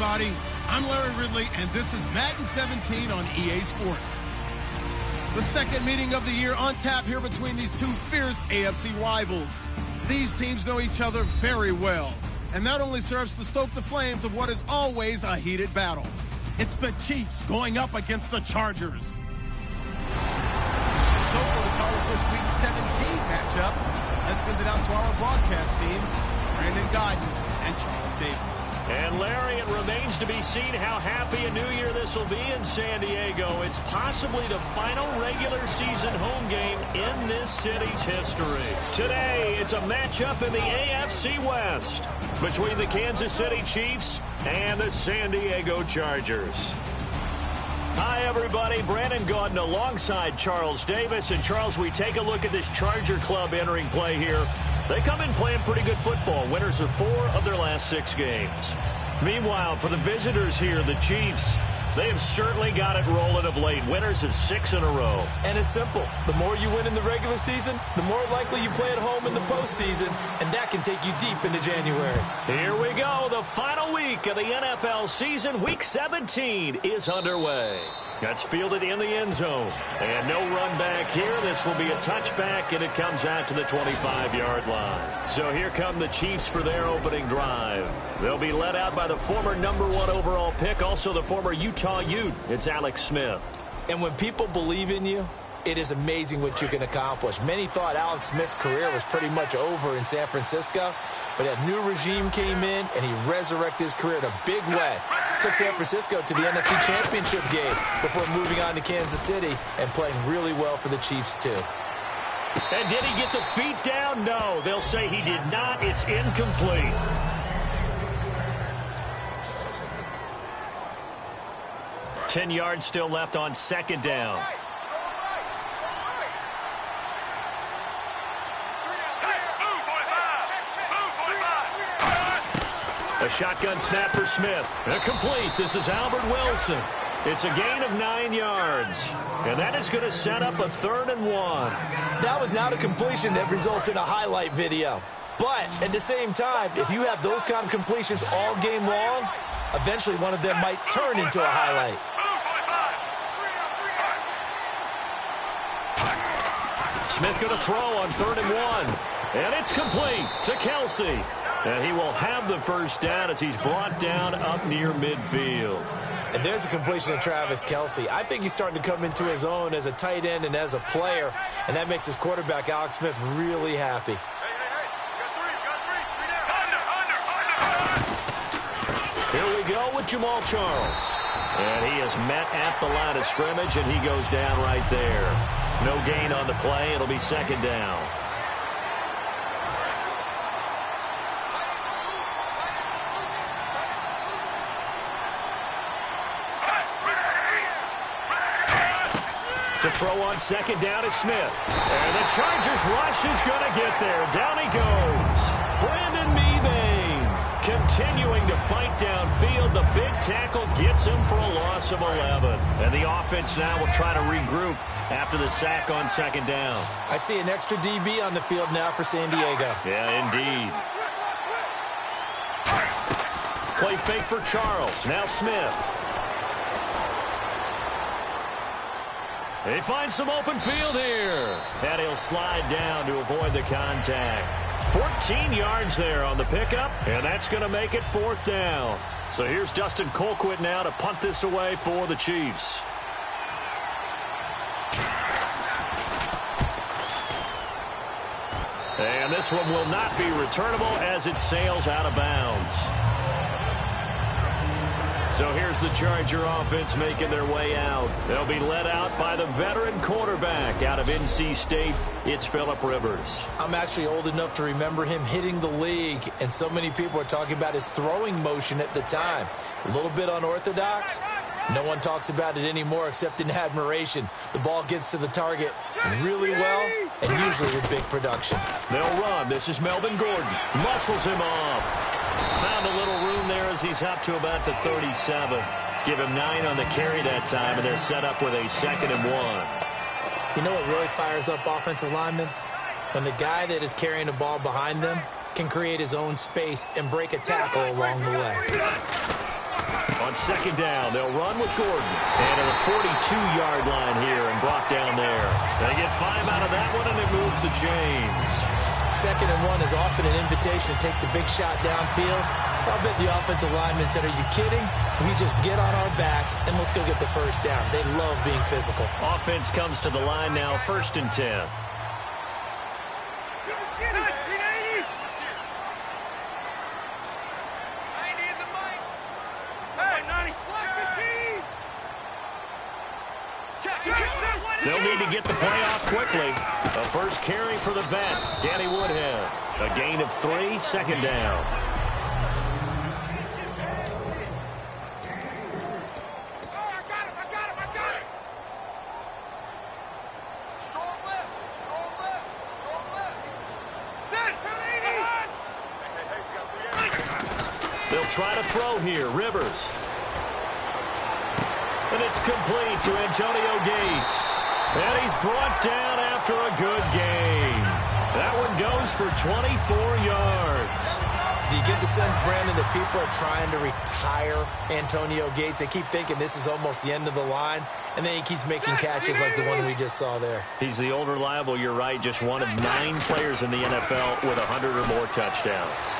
everybody. I'm Larry Ridley, and this is Madden 17 on EA Sports. The second meeting of the year on tap here between these two fierce AFC rivals. These teams know each other very well, and that only serves to stoke the flames of what is always a heated battle. It's the Chiefs going up against the Chargers. So for the call of this week's 17 matchup, let's send it out to our broadcast team, Brandon Godden and Charles Davis. And Larry, it remains to be seen how happy a new year this will be in San Diego. It's possibly the final regular season home game in this city's history. Today, it's a matchup in the AFC West between the Kansas City Chiefs and the San Diego Chargers. Hi, everybody. Brandon Gaudin alongside Charles Davis. And, Charles, we take a look at this Charger club entering play here. They come in playing pretty good football. Winners of 4 of their last 6 games. Meanwhile, for the visitors here, the Chiefs, they have certainly got it rolling of late. Winners of 6 in a row. And it's simple. The more you win in the regular season, the more likely you play at home in the postseason, and that can take you deep into January. Here we go. The final week of the NFL season. Week 17 is underway. That's fielded in the end zone. And no run back here. This will be a touchback, and it comes out to the 25-yard line. So here come the Chiefs for their opening drive. They'll be led out by the former #1 overall pick, also the former Utah Ute. It's Alex Smith. And when people believe in you, it is amazing what you can accomplish. Many thought Alex Smith's career was pretty much over in San Francisco, but a new regime came in, and he resurrected his career in a big way. Took San Francisco to the NFC Championship game before moving on to Kansas City and playing really well for the Chiefs, too. And did he get the feet down? No, they'll say he did not. It's incomplete. Ten yards still left on second down. A shotgun snap for Smith. Complete. This is Albert Wilson. It's a gain of 9 yards. And that is going to set up a 3rd and 1. That was not a completion that results in a highlight video. But at the same time, if you have those kind of completions all game long, eventually one of them might turn into a highlight. Smith going to throw on 3rd and 1. And it's complete to Kelsey. And he will have the first down as he's brought down up near midfield. And there's a completion to Travis Kelsey. I think he's starting to come into his own as a tight end and as a player, and that makes his quarterback, Alex Smith, really happy. Here we go with Jamal Charles. And he is met at the line of scrimmage, and he goes down right there. No gain on the play. It'll be 2nd down. To throw on 2nd down is Smith. And the Chargers rush is going to get there. Down he goes. Brandon Mebane continuing to fight downfield. The big tackle gets him for a loss of 11. And the offense now will try to regroup after the sack on 2nd down. I see an extra DB on the field now for San Diego. Yeah, indeed. Play fake for Charles. Now Smith. He finds some open field here. And he'll slide down to avoid the contact. 14 yards there on the pickup, and that's going to make it 4th down. So here's Dustin Colquitt now to punt this away for the Chiefs. And this one will not be returnable as it sails out of bounds. So here's the Charger offense making their way out. They'll be led out by the veteran quarterback out of NC State. It's Phillip Rivers. I'm actually old enough to remember him hitting the league, and so many people are talking about his throwing motion at the time. A little bit unorthodox. No one talks about it anymore except in admiration. The ball gets to the target really well, and usually with big production. They'll run. This is Melvin Gordon. Muscles him off. Found a little room there as he's up to about the 37. Give him 9 on the carry that time, and they're set up with a 2nd and 1. You know what really fires up offensive linemen? When the guy that is carrying the ball behind them can create his own space and break a tackle along the way. On second down, they'll run with Gordon. And at the 42-yard line here and brought down there. They get 5 out of that one, and it moves the chains. 2nd and 1 is often an invitation to take the big shot downfield. I'll bet the offensive lineman said, are you kidding? We just get on our backs, and let's go get the first down. They love being physical. Offense comes to the line now, 1st and 10. They'll need to get the play off quickly. A first carry for the vet, Danny Woodhead. A gain of 3, 2nd down. They'll try to throw here. Rivers. And it's complete to Antonio Gates. And he's brought down after a good game. That one goes for 24 yards. Do you get the sense, Brandon, that people are trying to retire Antonio Gates? They keep thinking this is almost the end of the line, and then he keeps making catches like the one we just saw there. He's the old reliable, you're right, just one of 9 players in the NFL with 100 or more touchdowns.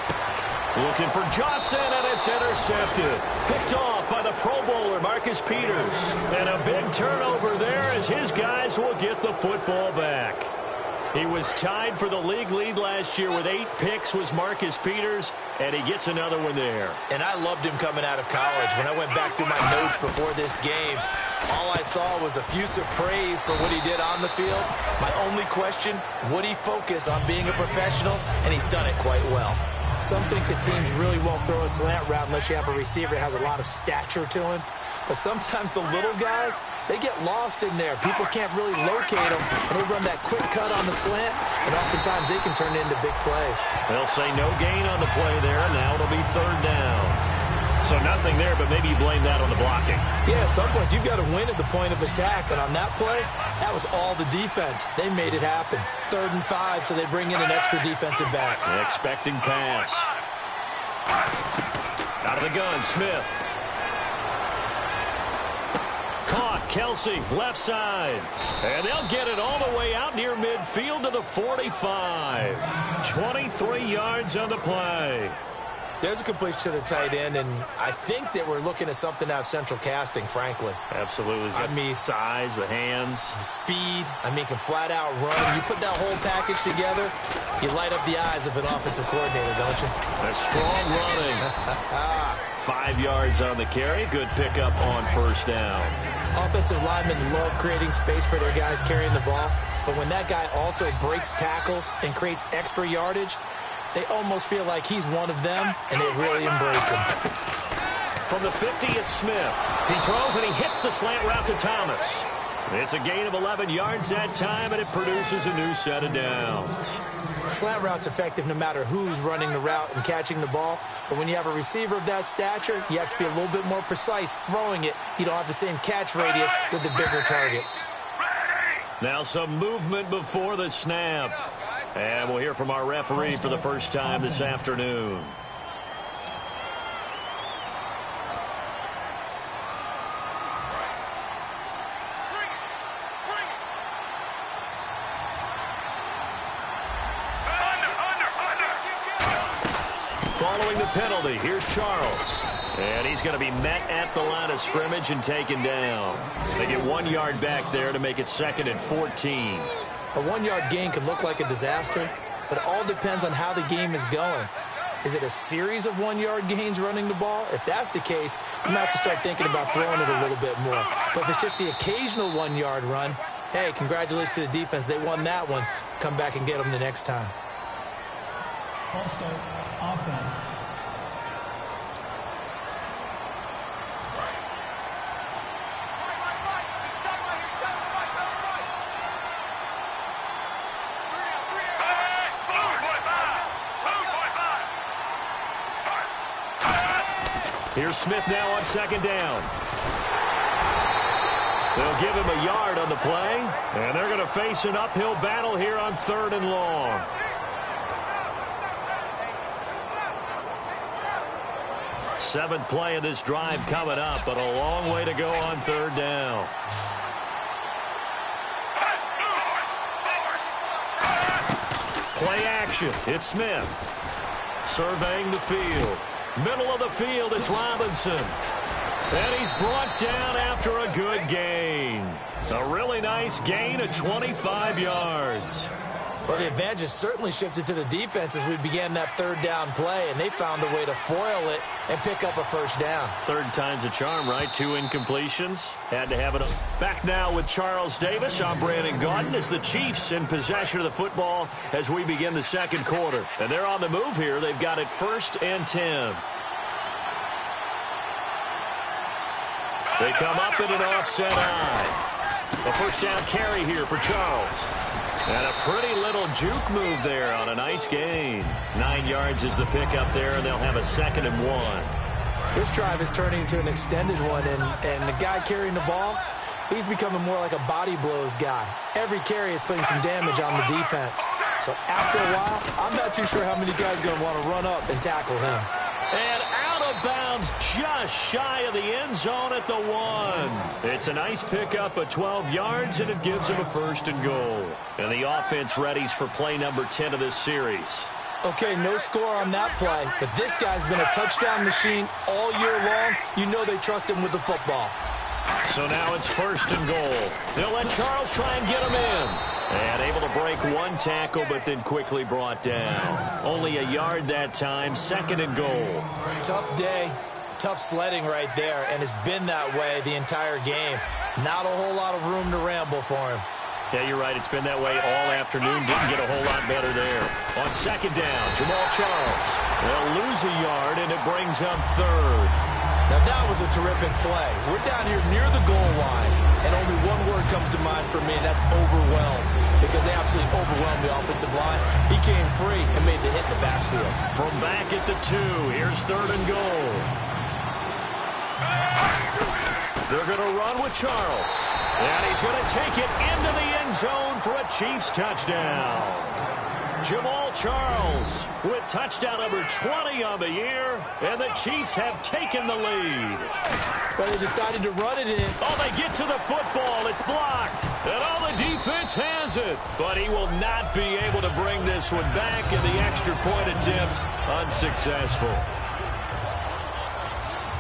Looking for Johnson, and it's intercepted. Picked off by the Pro Bowler, Marcus Peters. And a big turnover there as his guys will get the football back. He was tied for the league lead last year with 8 picks was Marcus Peters, and he gets another one there. And I loved him coming out of college. When I went back through my notes before this game, all I saw was effusive praise for what he did on the field. My only question, would he focus on being a professional? And he's done it quite well. Some think that teams really won't throw a slant route unless you have a receiver that has a lot of stature to him. But sometimes the little guys, they get lost in there. People can't really locate them, and they run that quick cut on the slant, and oftentimes they can turn into big plays. They'll say no gain on the play there, and now it'll be 3rd down. So nothing there, but maybe you blame that on the blocking. Yeah, at some point, you've got to win at the point of attack. And on that play, that was all the defense. They made it happen. 3rd and 5, so they bring in an extra defensive back. Expecting pass. Out of the gun, Smith. Caught, Kelsey, left side. And they'll get it all the way out near midfield to the 45. 23 yards on the play. There's a completion to the tight end, and I think that we're looking at something out of central casting, frankly. Absolutely. I mean, size, the hands. The speed. I mean, can flat out run. You put that whole package together, you light up the eyes of an offensive coordinator, don't you? A strong running. 5 yards on the carry. Good pickup on 1st down. Offensive linemen love creating space for their guys carrying the ball, but when that guy also breaks tackles and creates extra yardage, they almost feel like he's one of them, and they really embrace him. From the 50, it's Smith. He throws, and he hits the slant route to Thomas. It's a gain of 11 yards that time, and it produces a new set of downs. Slant route's effective no matter who's running the route and catching the ball, but when you have a receiver of that stature, you have to be a little bit more precise throwing it. You don't have the same catch radius with the bigger targets. Now some movement before the snap. And we'll hear from our referee for the first time this afternoon. Following the penalty, here's Charles. And he's going to be met at the line of scrimmage and taken down. They get 1 yard back there to make it 2nd and 14. A 1 yard gain can look like a disaster, but it all depends on how the game is going. Is it a series of 1 yard gains running the ball? If that's the case, you might have to start thinking about throwing it a little bit more. But if it's just the occasional 1 yard run, hey, congratulations to the defense. They won that one. Come back and get them the next time. False start, offense. Here's Smith now on 2nd down. They'll give him a yard on the play, and they're going to face an uphill battle here on 3rd and long. Seventh play of this drive coming up, but a long way to go on third down. Play action. It's Smith. Surveying the field. Middle of the field, it's Robinson. And he's brought down after a good gain. A really nice gain of 25 yards. Well, the advantage has certainly shifted to the defense as we began that third down play, and they found a way to foil it and pick up a first down. Third time's a charm, right? 2 incompletions. Had to have it. Back now with Charles Davis. I'm Brandon Gaudin as the Chiefs in possession of the football as we begin the second quarter. And they're on the move here. They've got it 1st and 10. They come up in an offset eye. A first down carry here for Charles. And a pretty little juke move there on a nice gain. 9 yards is the pickup there, and they'll have a 2nd and 1. This drive is turning into an extended one, and the guy carrying the ball, he's becoming more like a body blows guy. Every carry is putting some damage on the defense. So after a while, I'm not too sure how many guys are going to want to run up and tackle him. And out of bounds just shy of the end zone at the 1. It's a nice pickup of 12 yards, and it gives him a 1st and goal. And the offense readies for play number 10 of this series. Okay, no score on that play, but this guy's been a touchdown machine all year long. You know they trust him with the football. So now it's 1st and goal. They'll let Charles try and get him in. And able to break one tackle, but then quickly brought down. Only a yard that time, 2nd and goal. Tough day, tough sledding right there, and it's been that way the entire game. Not a whole lot of room to ramble for him. Yeah, you're right. It's been that way all afternoon. Didn't get a whole lot better there. On 2nd down, Jamal Charles. They'll lose a yard, and it brings up 3rd. Now, that was a terrific play. We're down here near the goal line, and only one word comes to mind for me, and that's overwhelmed, because they absolutely overwhelmed the offensive line. He came free and made the hit in the backfield. From back at the 2, here's 3rd and goal. They're going to run with Charles, and he's going to take it into the end zone for a Chiefs touchdown. Jamal Charles with touchdown number 20 on the year, and the Chiefs have taken the lead. But they decided to run it in. Oh, they get to the football. It's blocked. And all the defense has it. But he will not be able to bring this one back, and the extra point attempt unsuccessful.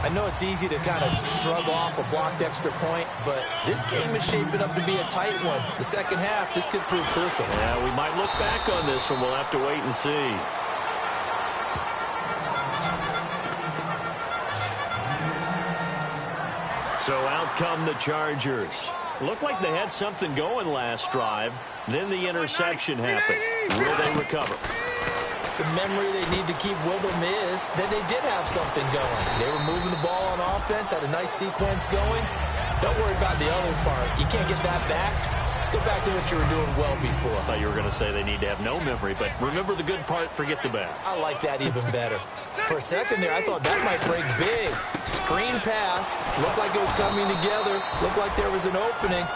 I know it's easy to kind of shrug off a blocked extra point, but this game is shaping up to be a tight one. The second half, this could prove crucial. Yeah, we might look back on this one. We'll have to wait and see. So out come the Chargers. Looked like they had something going last drive. Then the interception happened. Will they recover? The memory they need to keep with them is that they did have something going. They were moving the ball on offense, had a nice sequence going. Don't worry about the other part. You can't get that back. Let's go back to what you were doing well before. I thought you were going to say they need to have no memory, but remember the good part, forget the bad. I like that even better. For a second there, I thought that might break big. Screen pass. Looked like it was coming together. Looked like there was an opening.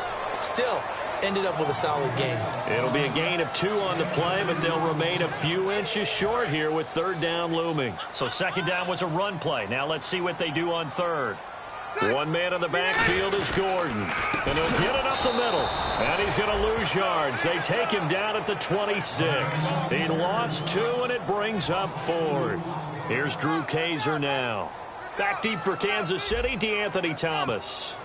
Still, ended up with a solid gain. It'll be a gain of 2 on the play, but they'll remain a few inches short here with 3rd down looming. So 2nd down was a run play. Now let's see what they do on 3rd. One man in the backfield is Gordon. And he'll get it up the middle. And he's going to lose yards. They take him down at the 26. He lost 2, and it brings up 4th. Here's Drew Kaiser now. Back deep for Kansas City, DeAnthony Thomas.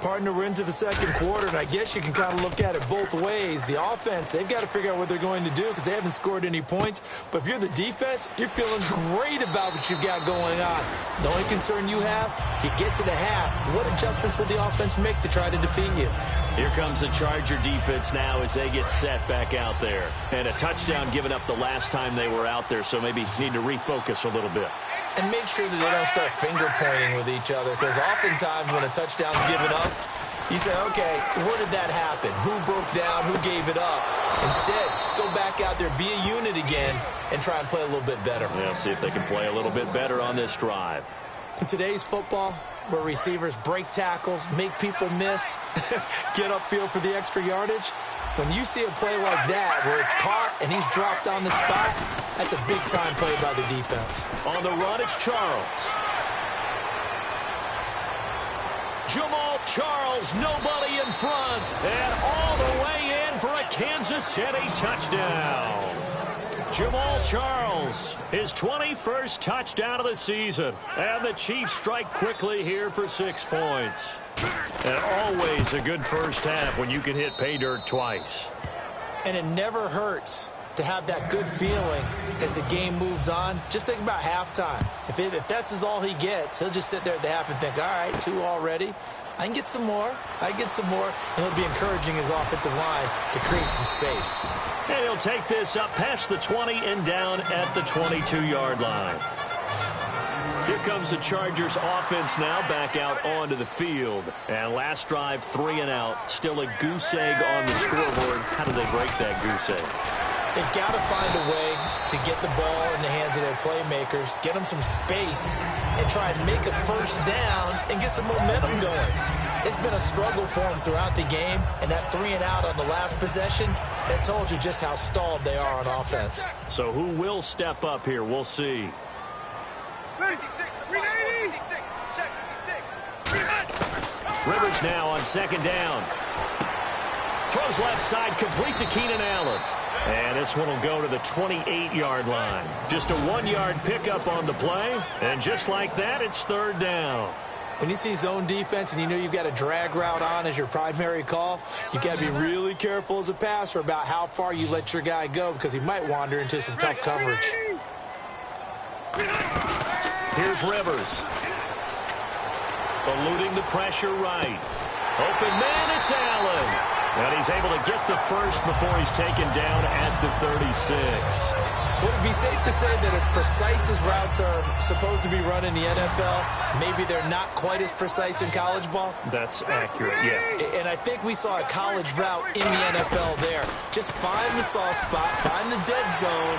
Partner, we're into the second quarter, and I guess you can kind of look at it both ways. The offense, they've got to figure out what they're going to do because they haven't scored any points. But if you're the defense, you're feeling great about what you've got going on. The only concern you have, if you get to the half, what adjustments will the offense make to try to defeat you? Here comes the Charger defense now as they get set back out there. And a touchdown given up the last time they were out there, so maybe need to refocus a little bit. And make sure that they don't start finger-pointing with each other, because oftentimes when a touchdown's given up, you say, okay, where did that happen? Who broke down? Who gave it up? Instead, just go back out there, be a unit again, and try and play a little bit better. Yeah, see if they can play a little bit better on this drive. In today's football, where receivers break tackles, make people miss, get upfield for the extra yardage, when you see a play like that where it's caught and he's dropped on the spot, that's a big-time play by the defense. On the run, it's Charles. Jamal Charles, nobody in front, and all the way in for a Kansas City touchdown. Jamal Charles, his 21st touchdown of the season, and the Chiefs strike quickly here for 6 points. And always a good first half when you can hit pay dirt twice. And it never hurts to have that good feeling as the game moves on. Just think about halftime. If that's all he gets, he'll just sit there at the half and think, all right, 2 already. I can get some more. And he'll be encouraging his offensive line to create some space. And he'll take this up past the 20 and down at the 22-yard line. Here comes the Chargers offense now back out onto the field. And last drive, 3 and out. Still a goose egg on the scoreboard. How do they break that goose egg? They've got to find a way to get the ball in the hands of their playmakers, get them some space, and try and make a first down and get some momentum going. It's been a struggle for them throughout the game, and that 3 and out on the last possession, that told you just how stalled they are on offense. So who will step up here? We'll see. Rivers now on second down. Throws left side, complete to Keenan Allen. And this one will go to the 28-yard line. Just a 1-yard pickup on the play. And just like that, it's third down. When you see zone defense and you know you've got a drag route on as your primary call, you got to be really careful as a passer about how far you let your guy go because he might wander into some tough coverage. Here's Rivers. Eluding the pressure right. Open man, it's Allen. And he's able to get the first before he's taken down at the 36. Would it be safe to say that as precise as routes are supposed to be run in the NFL, maybe they're not quite as precise in college ball? That's accurate, yeah. And I think we saw a college route in the NFL there. Just find the soft spot, find the dead zone,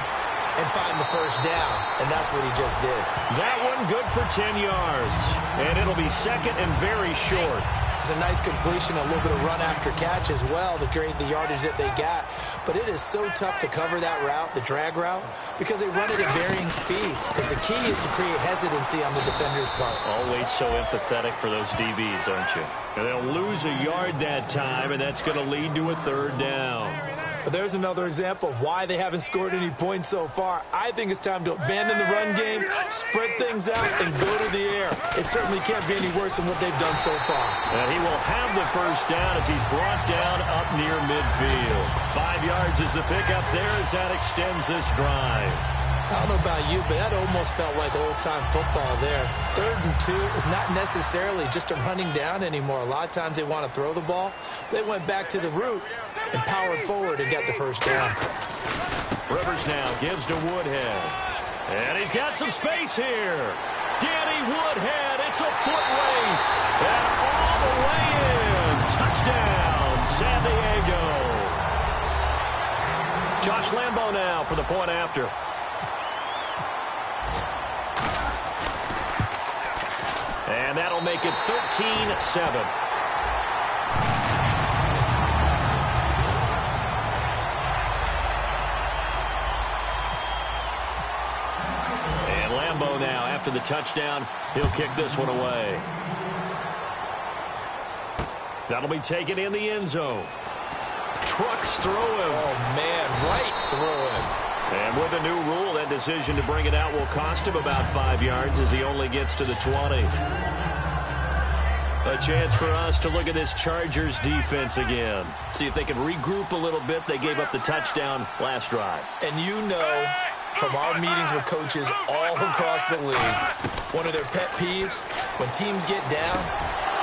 and find the first down. And that's what he just did. That one good for 10 yards. And it'll be second and very short. It's a nice completion, a little bit of run after catch as well to create the yardage that they got. But it is so tough to cover that route, the drag route, because they run it at varying speeds. Because the key is to create hesitancy on the defender's part. Always so empathetic for those DBs, aren't you? And they'll lose a yard that time, and that's going to lead to a third down. But there's another example of why they haven't scored any points so far. I think it's time to abandon the run game, spread things out, and go to the air. It certainly can't be any worse than what they've done so far. And he will have the first down as he's brought down up near midfield. 5 yards is the pickup there as that extends this drive. I don't know about you, but that almost felt like old-time football there. 3rd and 2 is not necessarily just a running down anymore. A lot of times they want to throw the ball. They went back to the roots and powered forward and got the first down. Rivers now gives to Woodhead. And he's got some space here. Danny Woodhead, it's a foot race. And all the way in. Touchdown, San Diego. Josh Lambo now for the point after. And that'll make it 13-7. And Lambo now, after the touchdown, he'll kick this one away. That'll be taken in the end zone. Trucks through him. Oh, man, right through him. And with a new rule, that decision to bring it out will cost him about 5 yards as he only gets to the 20. A chance for us to look at this Chargers defense again. See if they can regroup a little bit. They gave up the touchdown last drive. And you know from our meetings with coaches all across the league, one of their pet peeves, when teams get down,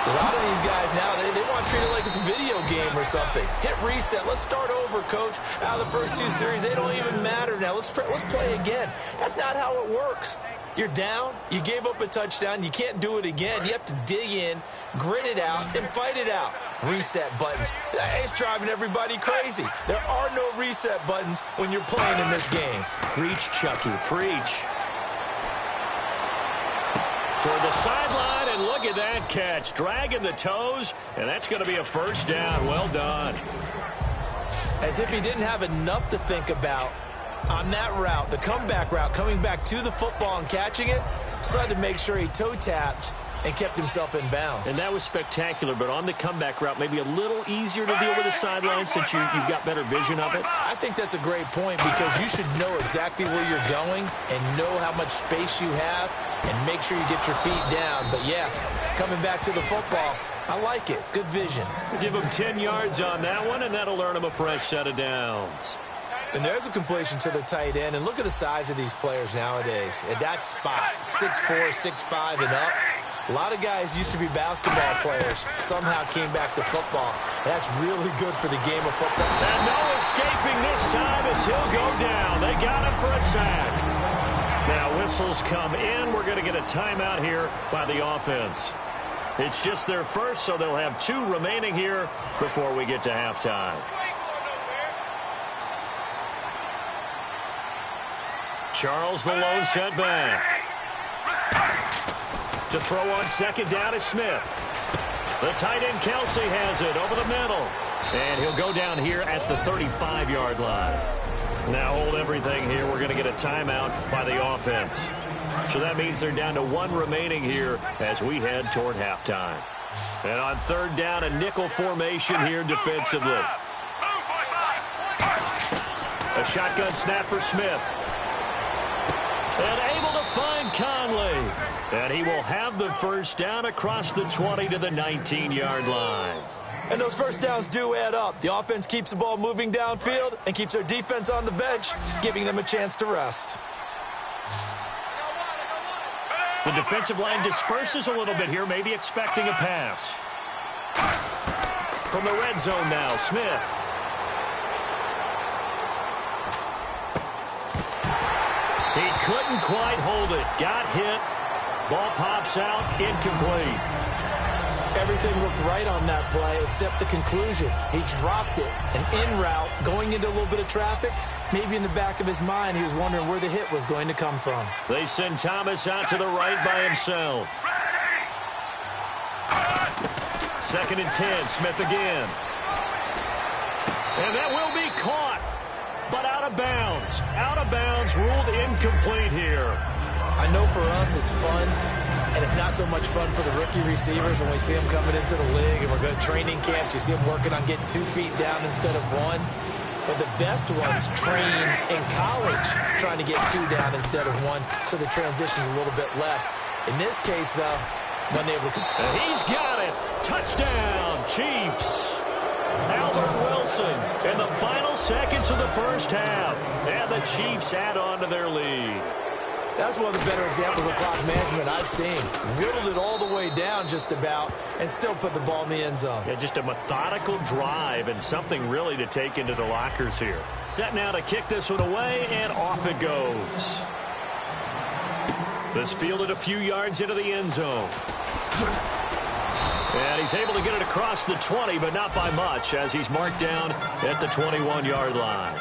a lot of these guys now, they want to treat it like it's a video game or something. Hit reset. Let's start over, coach. Out of the first 2 series, they don't even matter now. Let's play again. That's not how it works. You're down. You gave up a touchdown. You can't do it again. You have to dig in, grit it out, and fight it out. Reset buttons. It's driving everybody crazy. There are no reset buttons when you're playing in this game. Preach, Chucky. Preach. Toward the sideline, and look at that catch. Dragging the toes, and that's going to be a first down. Well done. As if he didn't have enough to think about on that route, the comeback route, coming back to the football and catching it, decided to make sure he toe-tapped and kept himself in bounds. And that was spectacular, but on the comeback route, maybe a little easier to deal with the sideline since you've got better vision of it? I think that's a great point because you should know exactly where you're going and know how much space you have and make sure you get your feet down. But, yeah, coming back to the football, I like it. Good vision. Give him 10 yards on that one, and that'll earn him a fresh set of downs. And there's a completion to the tight end. And look at the size of these players nowadays. At that spot, 6'4", 6'5", and up. A lot of guys used to be basketball players, somehow came back to football. That's really good for the game of football. And no escaping this time as he'll go down. They got him for a sack. Now whistles come in. We're going to get a timeout here by the offense. It's just their first, so they'll have 2 remaining here before we get to halftime. Charles, the lone setback. To throw on second down is Smith. The tight end Kelsey has it over the middle. And he'll go down here at the 35-yard line. Now hold everything here. We're going to get a timeout by the offense. So that means they're down to 1 remaining here as we head toward halftime. And on third down, a nickel formation here defensively. A shotgun snap for Smith. And able to find Conley. And he will have the first down across the 20 to the 19-yard line. And those first downs do add up. The offense keeps the ball moving downfield and keeps their defense on the bench, giving them a chance to rest. The defensive line disperses a little bit here, maybe expecting a pass. From the red zone now, Smith. He couldn't quite hold it. Got hit. Ball pops out. Incomplete. Everything looked right on that play except the conclusion. He dropped it. An in route going into a little bit of traffic. Maybe in the back of his mind he was wondering where the hit was going to come from. They send Thomas out to the right by himself. 2nd and 10. Smith again. And that will be caught. But out of bounds. Out of bounds, ruled incomplete here. I know for us it's fun, and it's not so much fun for the rookie receivers when we see them coming into the league and we're going to training camps. You see them working on getting 2 feet down instead of 1. But the best ones train in college trying to get 2 down instead of 1, so the transition's a little bit less. In this case, though, unable to. And he's got it. Touchdown, Chiefs. Albert Wilson in the final seconds of the first half. And the Chiefs add on to their lead. That's one of the better examples of clock management I've seen. Whittled it all the way down just about and still put the ball in the end zone. Yeah, just a methodical drive and something really to take into the lockers here. Set now to kick this one away, and off it goes. This fielded a few yards into the end zone. And he's able to get it across the 20, but not by much, as he's marked down at the 21-yard line.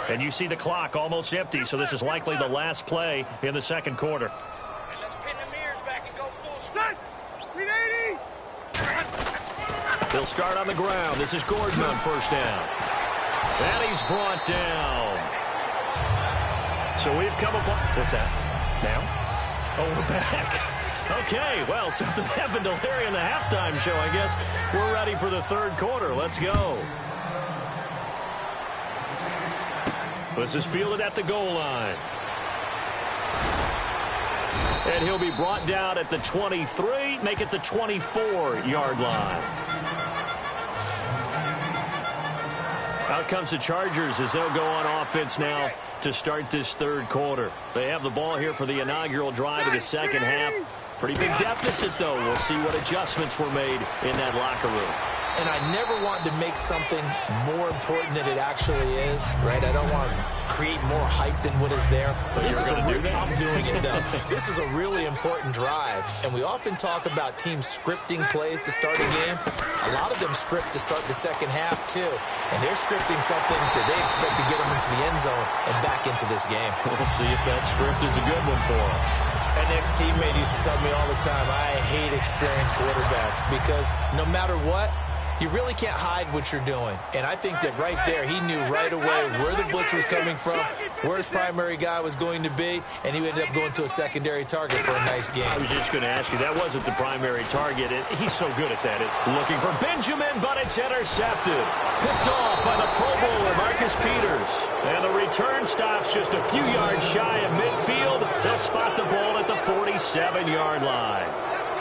And you see the clock almost empty, so this is likely the last play in the second quarter. And let's pin the mirrors back and go full set. 380. He'll start on the ground. This is Gordon on first down. And he's brought down. So we've come upon... What's that? Now? Oh, we're back. Okay, well, something happened to Larry in the halftime show, I guess. We're ready for the third quarter. Let's go. This is fielded at the goal line. And he'll be brought down at the 23, make it the 24-yard line. Out comes the Chargers as they'll go on offense now to start this third quarter. They have the ball here for the inaugural drive of the second half. Pretty big deficit, though. We'll see what adjustments were made in that locker room. And I never want to make something more important than it actually is, right? I don't want to create more hype than what is there. But this is I'm doing it, though. This is a really important drive. And we often talk about teams scripting plays to start a game. A lot of them script to start the second half, too. And they're scripting something that they expect to get them into the end zone and back into this game. We'll see if that script is a good one for them. An ex-teammate used to tell me all the time, I hate experienced quarterbacks because no matter what, You really can't hide what you're doing. And I think that right there, he knew right away where the blitz was coming from, where his primary guy was going to be, and he ended up going to a secondary target for a nice game. I was just going to ask you, that wasn't the primary target. He's so good at that. Looking for Benjamin, but it's intercepted. Picked off by the Pro Bowler, Marcus Peters. And the return stops just a few yards shy of midfield. They'll spot the ball at the 47-yard line.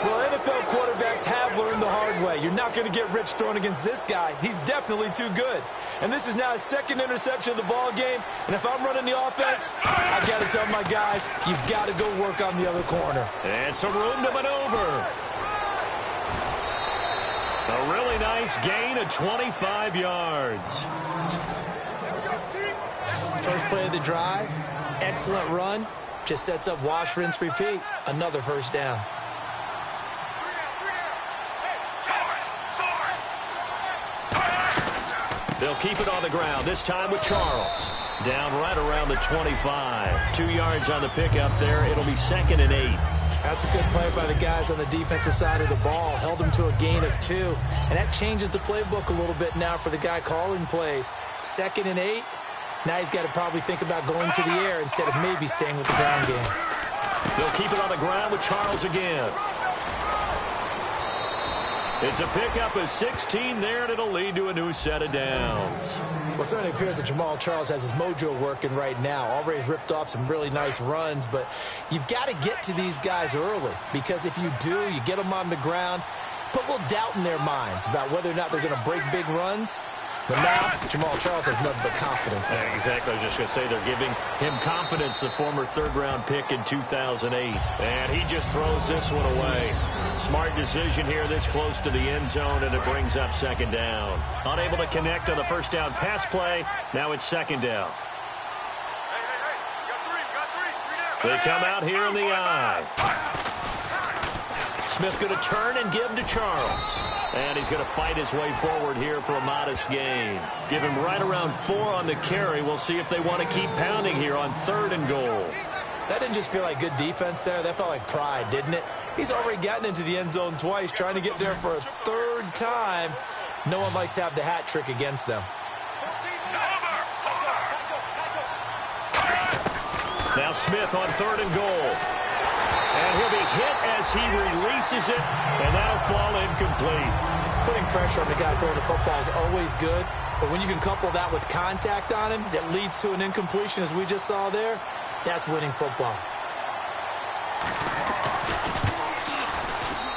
Well, NFL quarterbacks have learned the hard way. You're not going to get rich throwing against this guy. He's definitely too good. And this is now his second interception of the ball game. And if I'm running the offense, I've got to tell my guys, you've got to go work on the other corner. And some room to maneuver. A really nice gain of 25 yards. First play of the drive, excellent run. Just sets up wash, rinse, repeat. Another first down. They'll keep it on the ground, this time with Charles. Down right around the 25. 2 yards on the pickup there. It'll be 2nd and 8. That's a good play by the guys on the defensive side of the ball. Held them to a gain of 2. And that changes the playbook a little bit now for the guy calling plays. 2nd and 8. Now he's got to probably think about going to the air instead of maybe staying with the ground game. They'll keep it on the ground with Charles again. It's a pickup of 16 there, and it'll lead to a new set of downs. Well, it certainly appears that Jamal Charles has his mojo working right now. Already ripped off some really nice runs, but you've got to get to these guys early, because if you do, you get them on the ground, put a little doubt in their minds about whether or not they're going to break big runs. But now, Jamal Charles has nothing but confidence. Yeah, exactly. I was just going to say they're giving him confidence, the former third-round pick in 2008. And he just throws this one away. Smart decision here this close to the end zone, and it brings up 2nd down. Unable to connect on the first down pass play. Now it's 2nd down. They come out here in the eye. Smith going to turn and give to Charles. And he's going to fight his way forward here for a modest gain. Give him right around 4 on the carry. We'll see if they want to keep pounding here on 3rd and goal. That didn't just feel like good defense there. That felt like pride, didn't it? He's already gotten into the end zone twice, trying to get there for a 3rd time. No one likes to have the hat trick against them. Now Smith on 3rd and goal. And he'll be hit as he releases it, and that'll fall incomplete. Putting pressure on the guy throwing the football is always good, but when you can couple that with contact on him that leads to an incompletion, as we just saw there, that's winning football.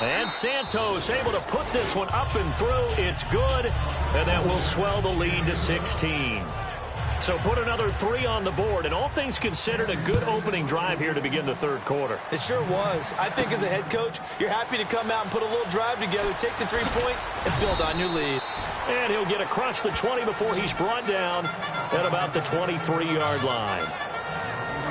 And Santos able to put this one up and through. It's good, and that will swell the lead to 16. So put another 3 on the board, and all things considered, a good opening drive here to begin the 3rd quarter. It sure was. I think as a head coach, you're happy to come out and put a little drive together, take the 3 points, and build on your lead. And he'll get across the 20 before he's brought down at about the 23-yard line.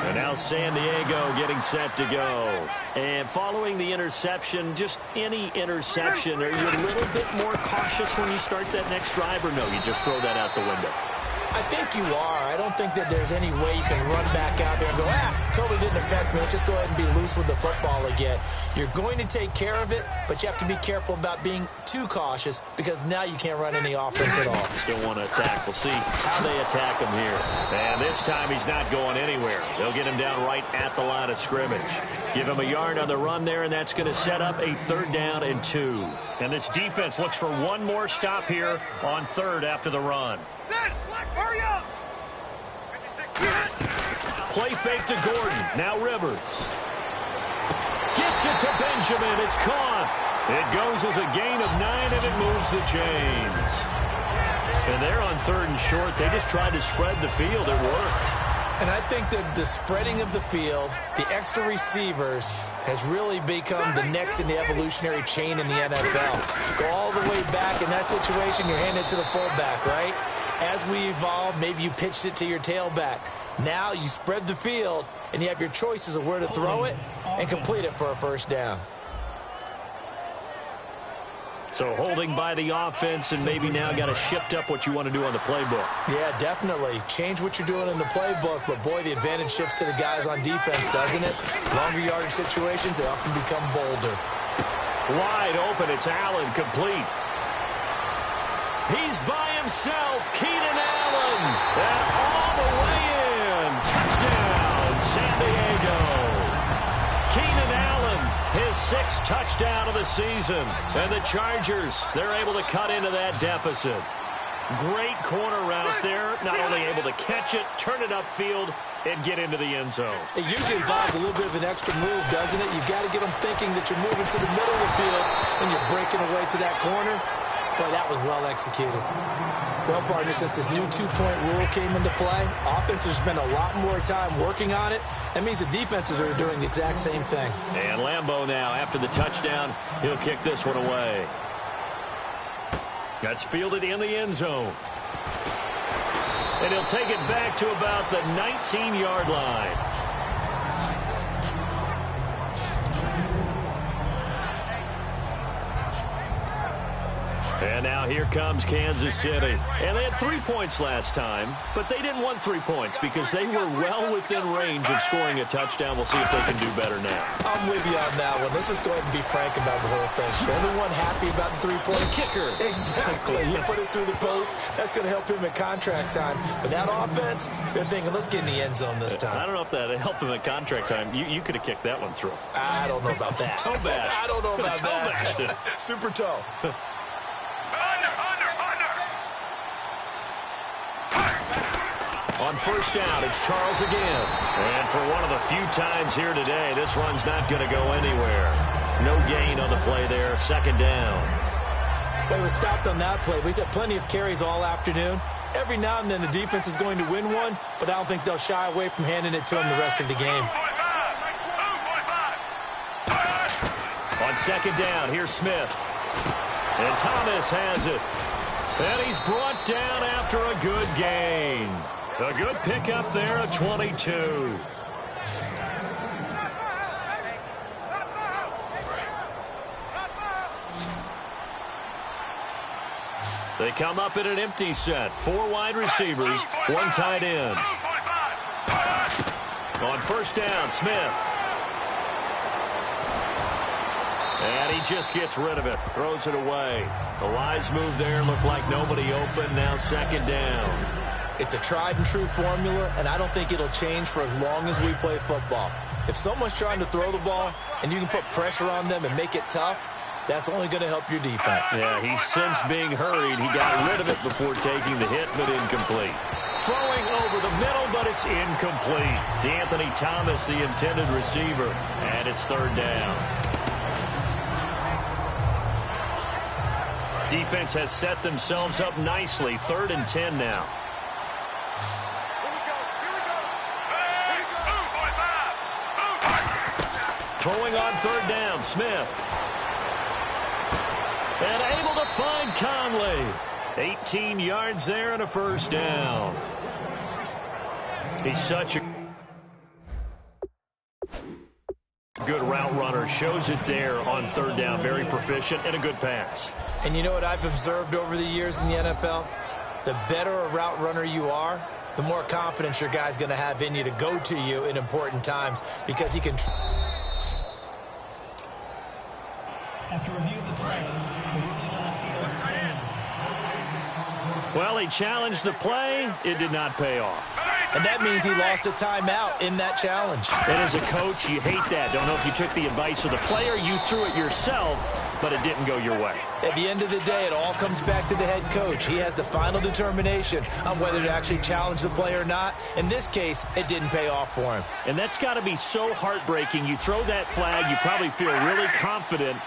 And now San Diego getting set to go. And following the interception, just any interception, are you a little bit more cautious when you start that next drive, or no, you just throw that out the window? I think you are. I don't think that there's any way you can run back out there and go, totally didn't affect me. Let's just go ahead and be loose with the football again. You're going to take care of it, but you have to be careful about being too cautious, because now you can't run any offense at all. Still want to attack. We'll see how they attack him here. And this time he's not going anywhere. They'll get him down right at the line of scrimmage. Give him a yard on the run there, and that's going to set up a 3rd down and 2. And this defense looks for one more stop here on 3rd after the run. Hurry up! Play fake to Gordon. Now Rivers. Gets it to Benjamin. It's caught. It goes as a gain of 9, and it moves the chains. And they're on 3rd and short. They just tried to spread the field. It worked. And I think that the spreading of the field, the extra receivers, has really become the next in the evolutionary chain in the NFL. Go all the way back in that situation, you're handed to the fullback, right? As we evolve, maybe you pitched it to your tailback. Now you spread the field, and you have your choices of where to throw it and complete it for a 1st down. So holding by the offense, and maybe now got to shift up what you want to do on the playbook. Yeah, definitely. Change what you're doing in the playbook, but boy, the advantage shifts to the guys on defense, doesn't it? Longer yardage situations, they often become bolder. Wide open, it's Allen, complete. He's by himself. Keenan Allen. And all the way in. Touchdown, San Diego. Keenan Allen, his 6th touchdown of the season. And the Chargers, they're able to cut into that deficit. Great corner route there. Not only able to catch it, turn it upfield, and get into the end zone. It usually involves a little bit of an extra move, doesn't it? You've got to get them thinking that you're moving to the middle of the field and you're breaking away to that corner. But that was well executed. Well, partner, since this new 2-point rule came into play, offenses spend a lot more time working on it. That means the defenses are doing the exact same thing. And Lambeau now, after the touchdown, he'll kick this one away. That's fielded in the end zone. And he'll take it back to about the 19-yard line. And now here comes Kansas City. And they had 3 points last time, but they didn't want 3 points because they were well within range of scoring a touchdown. We'll see if they can do better now. I'm with you on that one. Let's just go ahead and be frank about the whole thing. The only one happy about the 3-point kicker. Exactly. You put it through the post. That's going to help him at contract time. But that offense, they're thinking, let's get in the end zone this time. I don't know if that helped him at contract time. You could have kicked that one through. I don't know about that. Toe bash. I don't know about toe that. Bash. Super toe. On first down, it's Charles again. And for one of the few times here today, this run's not going to go anywhere. No gain on the play there. 2nd down. Well, he was stopped on that play, but he's had plenty of carries all afternoon. Every now and then the defense is going to win one, but I don't think they'll shy away from handing it to him the rest of the game. On 2nd down, here's Smith. And Thomas has it. And he's brought down after a good gain. A good pickup there at 22. They come up in an empty set. 4 wide receivers, 1 tight end. On first down, Smith. And he just gets rid of it. Throws it away. A wise move there. Looked like nobody open. Now 2nd down. It's a tried-and-true formula, and I don't think it'll change for as long as we play football. If someone's trying to throw the ball and you can put pressure on them and make it tough, that's only going to help your defense. Yeah, he's since being hurried. He got rid of it before taking the hit, but incomplete. Throwing over the middle, but it's incomplete. D'Anthony Thomas, the intended receiver, and it's 3rd down. Defense has set themselves up nicely. 3rd and 10 now. Throwing on 3rd down, Smith. And able to find Conley. 18 yards there and a 1st down. He's such a good route runner. Shows it there on 3rd down. Very proficient and a good pass. And you know what I've observed over the years in the NFL? The better a route runner you are, the more confidence your guy's going to have in you to go to you in important times because he can... After review of the play, the ruling on the field stands. Well, he challenged the play. It did not pay off. And that means he lost a timeout in that challenge. And as a coach, you hate that. Don't know if you took the advice of the player. You threw it yourself, but it didn't go your way. At the end of the day, it all comes back to the head coach. He has the final determination on whether to actually challenge the play or not. In this case, it didn't pay off for him. And that's got to be so heartbreaking. You throw that flag, you probably feel really confident,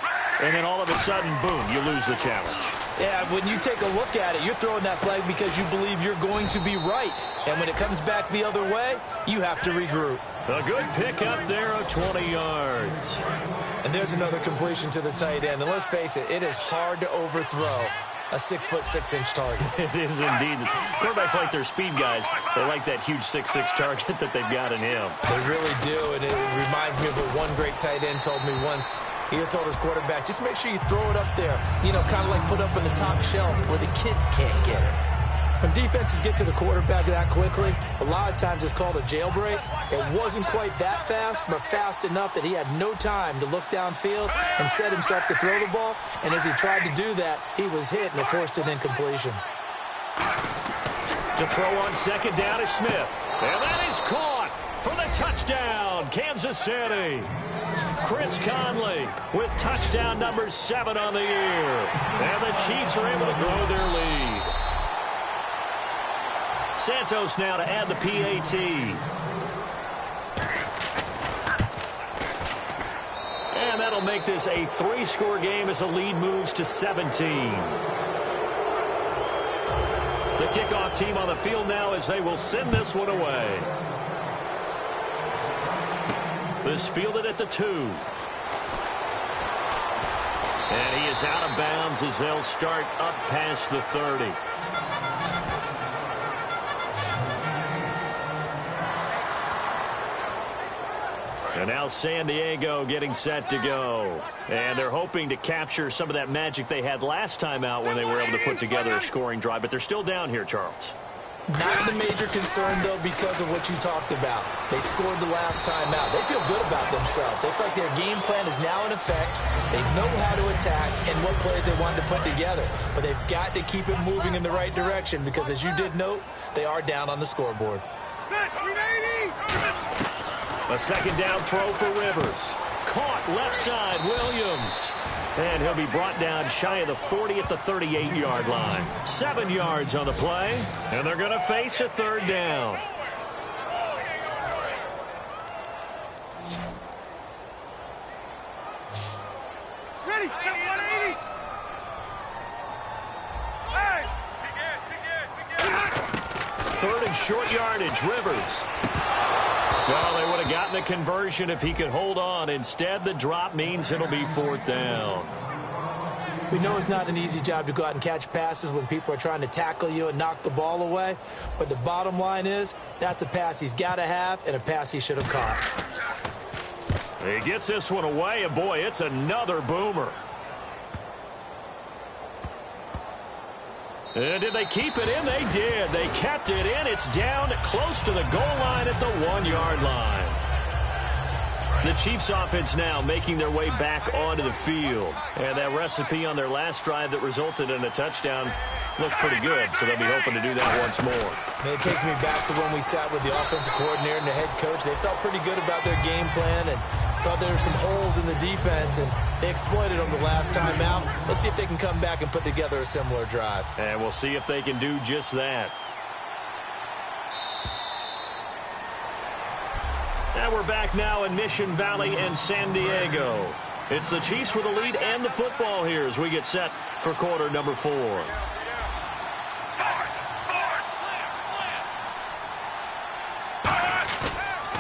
and then all of a sudden, boom, you lose the challenge. Yeah, when you take a look at it, you're throwing that flag because you believe you're going to be right. And when it comes back the other way, you have to regroup. A good pickup there of 20 yards. And there's another completion to the tight end. And let's face it, it is hard to overthrow a 6'6" target. It is indeed. Quarterbacks like their speed guys. They like that huge 6'6" target that they've got in him. They really do, and it reminds me of what one great tight end told me once. He had told his quarterback, just make sure you throw it up there, you know, kind of like put up on the top shelf where the kids can't get it. When defenses get to the quarterback that quickly, a lot of times it's called a jailbreak. It wasn't quite that fast, but fast enough that he had no time to look downfield and set himself to throw the ball. And as he tried to do that, he was hit and it forced an incompletion. To throw on second down is Smith. And that is caught for the touchdown, Kansas City. Chris Conley with touchdown number 7 on the year. And the Chiefs are able to grow their lead. Santos now to add the PAT. And that'll make this a 3-score game as the lead moves to 17. The kickoff team on the field now as they will send this one away. This fielded at the 2. And he is out of bounds as they'll start up past the 30. And now San Diego getting set to go. And they're hoping to capture some of that magic they had last time out when they were able to put together a scoring drive. But they're still down here, Charles. Not the major concern, though, because of what you talked about. They scored the last time out. They feel good about themselves. They feel like their game plan is now in effect. They know how to attack and what plays they want to put together. But they've got to keep it moving in the right direction because, as you did note, they are down on the scoreboard. A second down throw for Rivers. Caught left side, Williams. And he'll be brought down shy of the 40 at the 38-yard line. 7 yards on the play, and they're going to face a third down. Ready, 180. Third and short yardage, Rivers. Well, they would have gotten the conversion if he could hold on. Instead, the drop means it'll be 4th down. We know it's not an easy job to go out and catch passes when people are trying to tackle you and knock the ball away. But the bottom line is, that's a pass he's got to have and a pass he should have caught. He gets this one away, and boy, it's another boomer. And did they keep it in? They did. They kept it in. It's down close to the goal line at the 1-yard line. The Chiefs offense now making their way back onto the field. And that recipe on their last drive that resulted in a touchdown looked pretty good, so they'll be hoping to do that once more. And it takes me back to when we sat with the offensive coordinator and the head coach. They felt pretty good about their game plan and thought there were some holes in the defense, and they exploited them the last time out. Let's see if they can come back and put together a similar drive. And we'll see if they can do just that. And we're back now in Mission Valley and San Diego. It's the Chiefs with the lead and the football here as we get set for quarter number 4.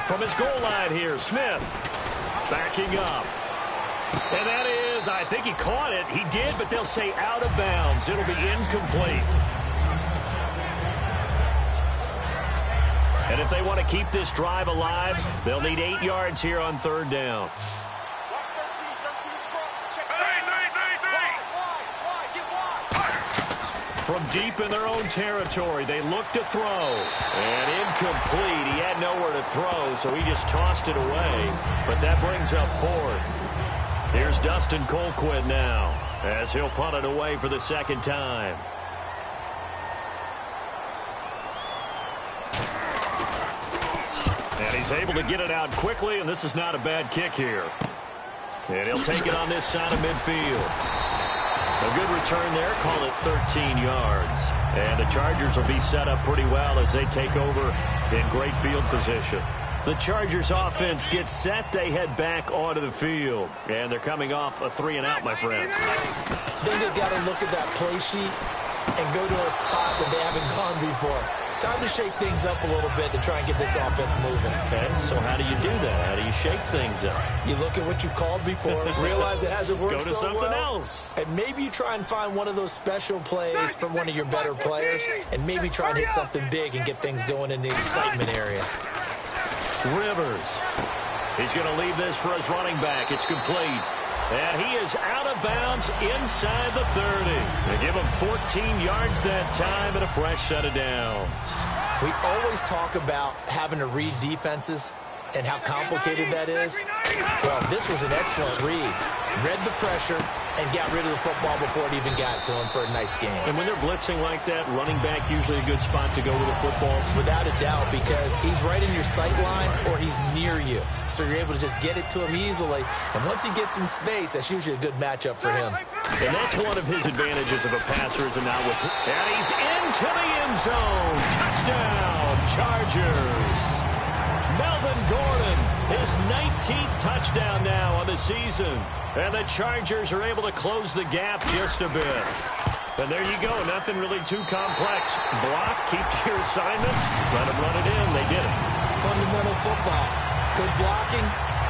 From his goal line here, Smith backing up. And that is, I think he caught it. He did, but they'll say out of bounds. It'll be incomplete. And if they want to keep this drive alive, they'll need 8 yards here on 3rd down. From deep in their own territory, they look to throw. And incomplete. He had nowhere to throw, so he just tossed it away. But that brings up 4th. Here's Dustin Colquitt now, as he'll punt it away for the 2nd time. And he's able to get it out quickly, and this is not a bad kick here. And he'll take it on this side of midfield. A good return there, call it 13 yards. And the Chargers will be set up pretty well as they take over in great field position. The Chargers offense gets set. They head back onto the field. And they're coming off a 3-and-out, my friend. Then they've got to look at that play sheet and go to a spot that they haven't gone before. Time to shake things up a little bit to try and get this offense moving. Okay, so how do you do that? How do you shake things up? You look at what you've called before, realize it hasn't worked so well. Go to something else. And maybe you try and find one of those special plays from one of your better players, and maybe try and hit something big and get things going in the excitement area. Rivers. He's going to leave this for his running back. It's complete. And he is out of bounds inside the 30. They give him 14 yards that time and a fresh set of downs. We always talk about having to read defenses and how complicated that is. Well, this was an excellent read. Read the pressure and got rid of the football before it even got to him for a nice game. And when they're blitzing like that, running back usually a good spot to go with a football? Without a doubt, because he's right in your sight line or he's near you. So you're able to just get it to him easily. And once he gets in space, that's usually a good matchup for him. And that's one of his advantages of a passer, is it not? And he's into the end zone. Touchdown, Chargers. Melvin Gordon, his 19th touchdown now on the season. And the Chargers are able to close the gap just a bit. And there you go, nothing really too complex. Block, keep to your assignments, let them run it in. They did it. Fundamental football. Good blocking,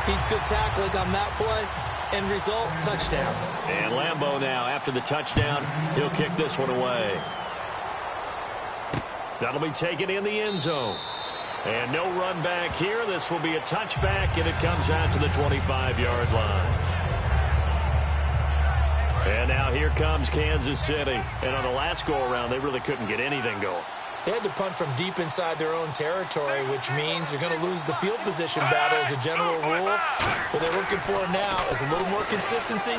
beats good tackling on that play. End result, touchdown. And Lambeau now, after the touchdown, he'll kick this one away. That'll be taken in the end zone. And no run back here. This will be a touchback, and it comes out to the 25-yard line. And now here comes Kansas City. And on the last go-around, they really couldn't get anything going. They had to punt from deep inside their own territory, which means you're going to lose the field position battle as a general rule. What they're looking for now is a little more consistency,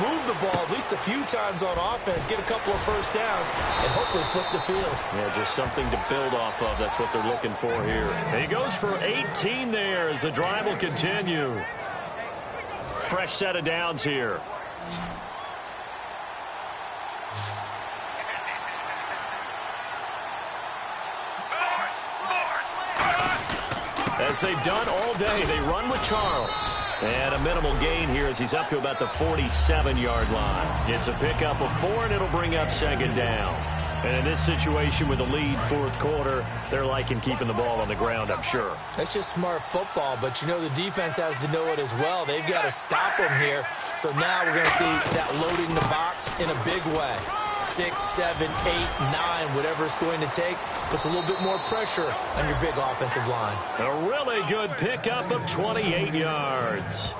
move the ball at least a few times on offense, get a couple of first downs, and hopefully flip the field. Yeah, just something to build off of. That's what they're looking for here. And he goes for 18 there as the drive will continue. Fresh set of downs here. As they've done all day, they run with Charles. And a minimal gain here as he's up to about the 47-yard line. It's a pickup of 4, and it'll bring up second down. And in this situation with the lead fourth quarter, they're liking keeping the ball on the ground, I'm sure. That's just smart football, but you know the defense has to know it as well. They've got to stop them here. So now we're going to see that loading the box in a big way. 6, 7, 8, 9, whatever it's going to take, puts a little bit more pressure on your big offensive line. A really good pickup of 28 yards.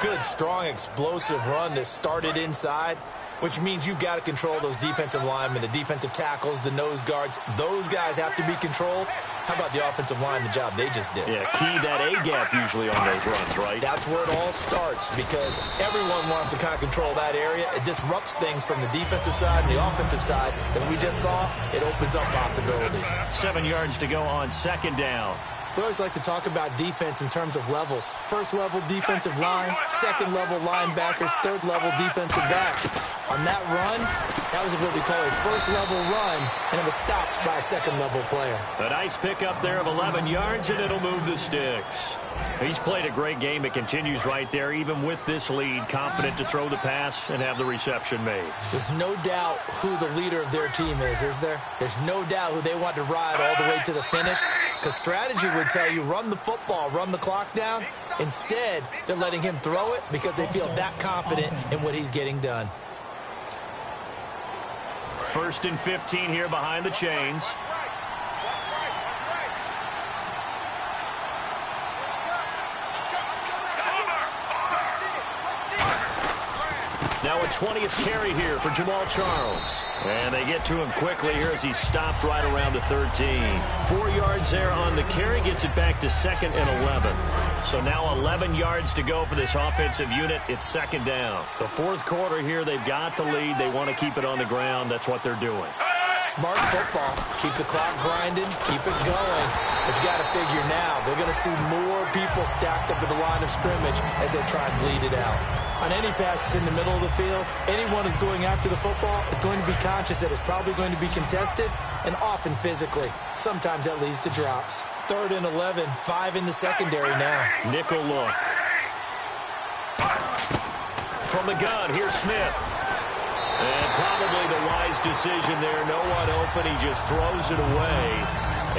Good, strong, explosive run that started inside, which means you've got to control those defensive linemen, the defensive tackles, the nose guards. Those guys have to be controlled. How about the offensive line, the job they just did? Yeah, key that A-gap usually on those runs, right? That's where it all starts because everyone wants to kind of control that area. It disrupts things from the defensive side and the offensive side. As we just saw, it opens up possibilities. 7 yards to go on second down. We always like to talk about defense in terms of levels. First level defensive line, second level linebackers, third level defensive back. On that run, that was what we call a first level run, and it was stopped by a second level player. A nice pickup there of 11 yards, and it'll move the sticks. He's played a great game. It continues right there, even with this lead, confident to throw the pass and have the reception made. There's no doubt who the leader of their team is there? There's no doubt who they want to ride all the way to the finish, because strategy would tell you run the football, run the clock down. Instead, they're letting him throw it because they feel that confident in what he's getting done. 1st and 15 here behind the chains. Now a 20th carry here for Jamal Charles. And they get to him quickly here as he stopped right around the 13. 4 yards there on the carry, gets it back to 2nd and 11. So now 11 yards to go for this offensive unit. It's second down. The fourth quarter here, they've got the lead. They want to keep it on the ground. That's what they're doing. Smart football. Keep the clock grinding. Keep it going. But you got to figure now, they're going to see more people stacked up at the line of scrimmage as they try and bleed it out. On any passes in the middle of the field, anyone who's going after the football is going to be conscious that it's probably going to be contested and often physically. Sometimes that leads to drops. 3rd and 11, 5 in the secondary now. Nickel look. From the gun, here's Smith. And probably the wise decision there. No one open. He just throws it away.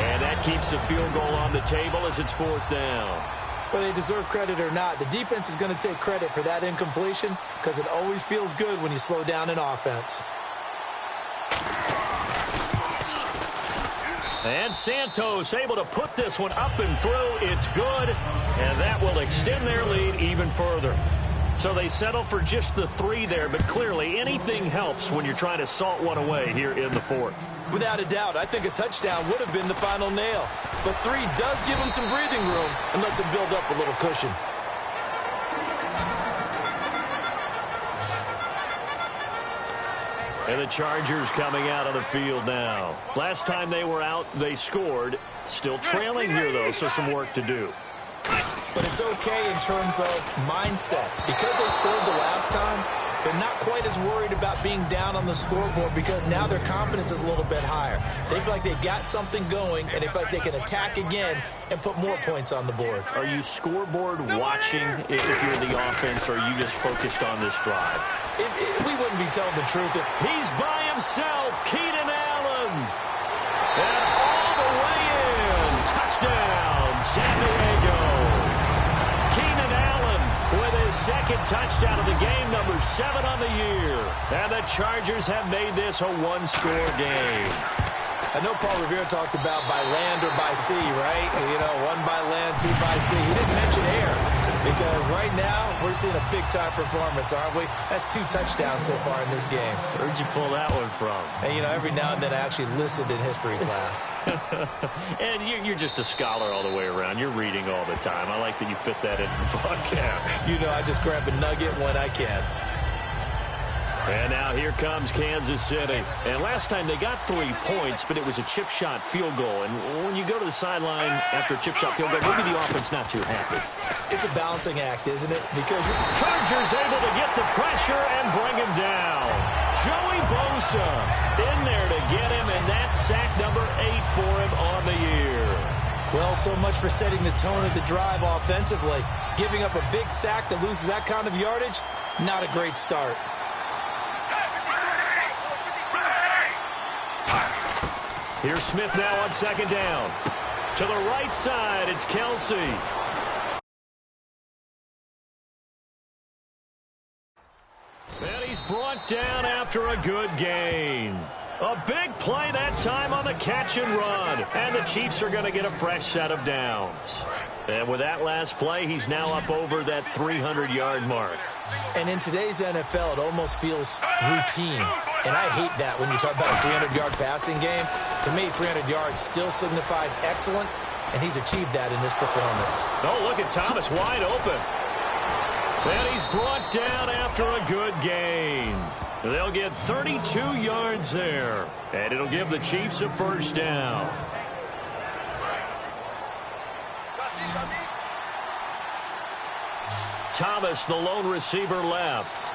And that keeps the field goal on the table as it's 4th down. Whether they deserve credit or not, the defense is going to take credit for that incompletion because it always feels good when you slow down an offense. And Santos able to put this one up and through. It's good, and that will extend their lead even further. So they settle for just the 3 there, but clearly anything helps when you're trying to salt one away here in the 4th. Without a doubt, I think a touchdown would have been the final nail. But 3 does give him some breathing room and lets him build up a little cushion. And the Chargers coming out on the field now. Last time they were out, they scored. Still trailing here, though, so some work to do. But it's okay in terms of mindset. Because they scored the last time, they're not quite as worried about being down on the scoreboard because now their confidence is a little bit higher. They feel like they've got something going, and they feel like they can attack again and put more points on the board. Are you scoreboard watching if you're the offense, or are you just focused on this drive? We wouldn't be telling the truth. He's by himself, Keenan Allen. And all the way in. Touchdown, San Diego. Keenan Allen with his second touchdown of the game, number 7 on the year. And the Chargers have made this a one-score game. I know Paul Revere talked about by land or by sea, right? You know, 1 by land, 2 by sea. He didn't mention air because right now we're seeing a big-time performance, aren't we? That's 2 touchdowns so far in this game. Where'd you pull that one from? And, you know, every now and then I actually listened in history class. And you're just a scholar all the way around. You're reading all the time. I like that you fit that in the broadcast. You know, I just grab a nugget when I can. And now here comes Kansas City. And last time they got 3 points, but it was a chip shot field goal. And when you go to the sideline after a chip shot field goal, maybe the offense not too happy. It's a balancing act, isn't it? Because Chargers able to get the pressure and bring him down. Joey Bosa in there to get him, and that's sack number 8 for him on the year. Well, so much for setting the tone of the drive offensively. Giving up a big sack that loses that kind of yardage, not a great start. Here's Smith now on 2nd down. To the right side, it's Kelsey. And he's brought down after a good gain. A big play that time on the catch and run. And the Chiefs are going to get a fresh set of downs. And with that last play, he's now up over that 300-yard mark. And in today's NFL, it almost feels routine. And I hate that when you talk about a 300-yard passing game. To me, 300 yards still signifies excellence, and he's achieved that in this performance. Oh, look at Thomas wide open. And he's brought down after a good gain. They'll get 32 yards there, and it'll give the Chiefs a first down. Thomas, the lone receiver, left.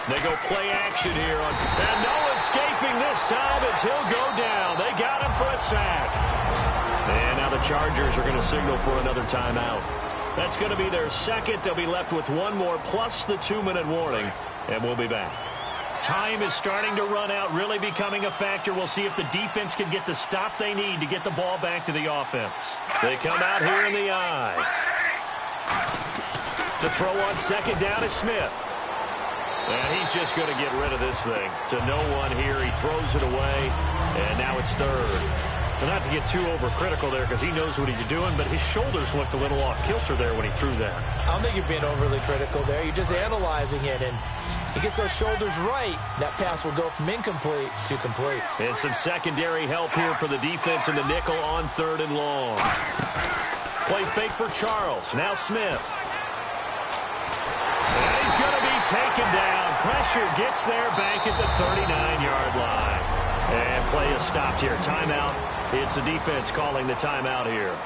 They go play action here. And no escaping this time as he'll go down. They got him for a sack. And now the Chargers are going to signal for another timeout. That's going to be their second. They'll be left with 1 more plus the 2-minute warning. And we'll be back. Time is starting to run out, really becoming a factor. We'll see if the defense can get the stop they need to get the ball back to the offense. They come out here in the eye. To throw on 2nd down is Smith. And he's just going to get rid of this thing. To no one here. He throws it away. And now it's 3rd. But not to get too overcritical there because he knows what he's doing, but his shoulders looked a little off kilter there when he threw that. I don't think you're being overly critical there. You're just analyzing it, and he gets those shoulders right. That pass will go from incomplete to complete. And some secondary help here for the defense in the nickel on 3rd and long. Play fake for Charles. Now Smith. And he's going to be taken down. Pressure gets there back at the 39-yard line. And play is stopped here. Timeout. It's the defense calling the timeout here.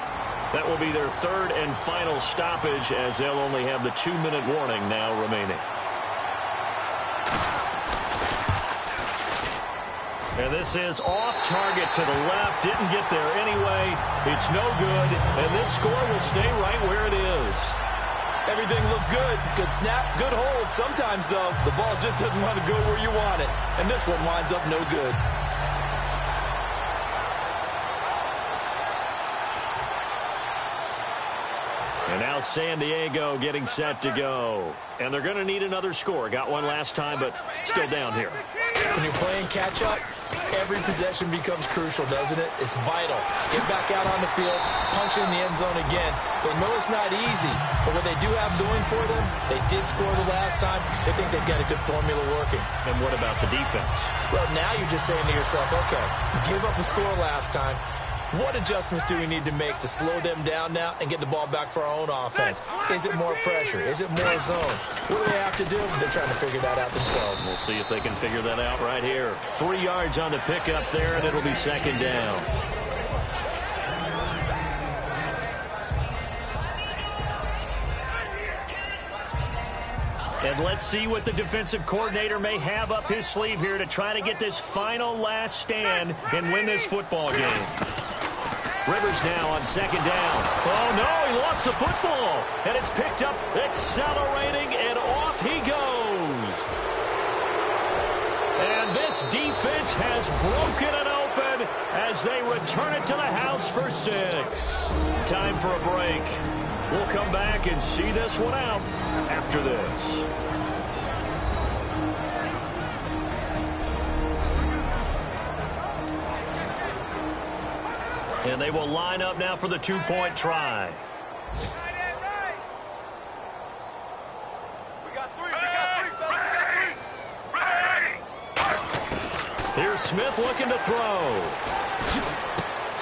That will be their 3rd and final stoppage as they'll only have the 2-minute warning now remaining. And this is off target to the left. Didn't get there anyway. It's no good. And this score will stay right where it is. Everything looked good. Good snap, good hold. Sometimes, though, the ball just doesn't want to go where you want it. And this one winds up no good. And now San Diego getting set to go. And they're going to need another score. Got one last time, but still down here. When you're playing catch-up, every possession becomes crucial, doesn't it? It's vital. Get back out on the field, punch it in the end zone again. They know it's not easy, but what they do have going for them, they did score the last time. They think they've got a good formula working. And what about the defense? Well, now you're just saying to yourself, okay, give up a score last time. What adjustments do we need to make to slow them down now and get the ball back for our own offense? Is it more pressure? Is it more zone? What do they have to do? They're trying to figure that out themselves. We'll see if they can figure that out right here. 3 yards on the pickup there, and it'll be second down. And let's see what the defensive coordinator may have up his sleeve here to try to get this final last stand and win this football game. Rivers now on second down. Oh, no, he lost the football. And it's picked up, accelerating, and off he goes. And this defense has broken it open as they return it to the house for 6. Time for a break. We'll come back and see this one out after this. And they will line up now for the 2-point try. Here's Smith looking to throw.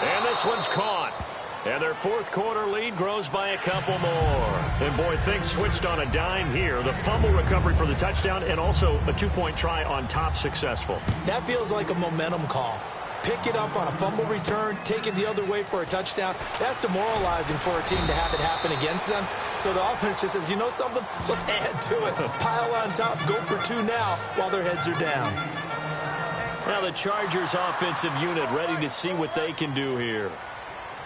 And this one's caught. And their fourth quarter lead grows by a couple more. And, boy, things switched on a dime here. The fumble recovery for the touchdown and also a 2-point try on top successful. That feels like a momentum call. Pick it up on a fumble return, take it the other way for a touchdown. That's demoralizing for a team to have it happen against them. So the offense just says, you know something? Let's add to it. Pile on top, go for 2 now while their heads are down. Now the Chargers offensive unit ready to see what they can do here.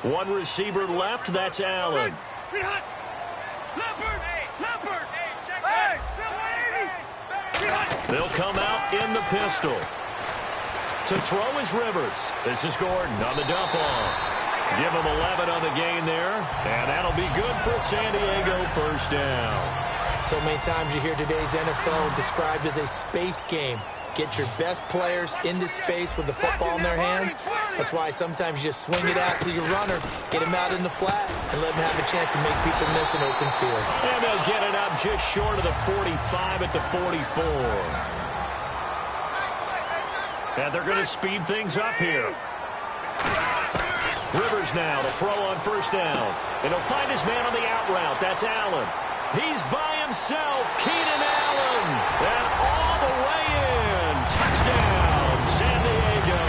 One receiver left, that's Allen. They'll come out in the pistol. To throw is Rivers. This is Gordon on the dump off. Give him 11 on the gain there, and that'll be good for San Diego, first down. So many times you hear today's NFL described as a space game. Get your best players into space with the football in their hands. That's why sometimes you just swing it out to your runner, get him out in the flat, and let him have a chance to make people miss an open field. And they'll get it up just short of the 45 at the 44. And they're going to speed things up here. Rivers now to throw on first down. And he'll find his man on the out route. That's Allen. He's by himself. Keenan Allen. And all the way in. Touchdown, San Diego.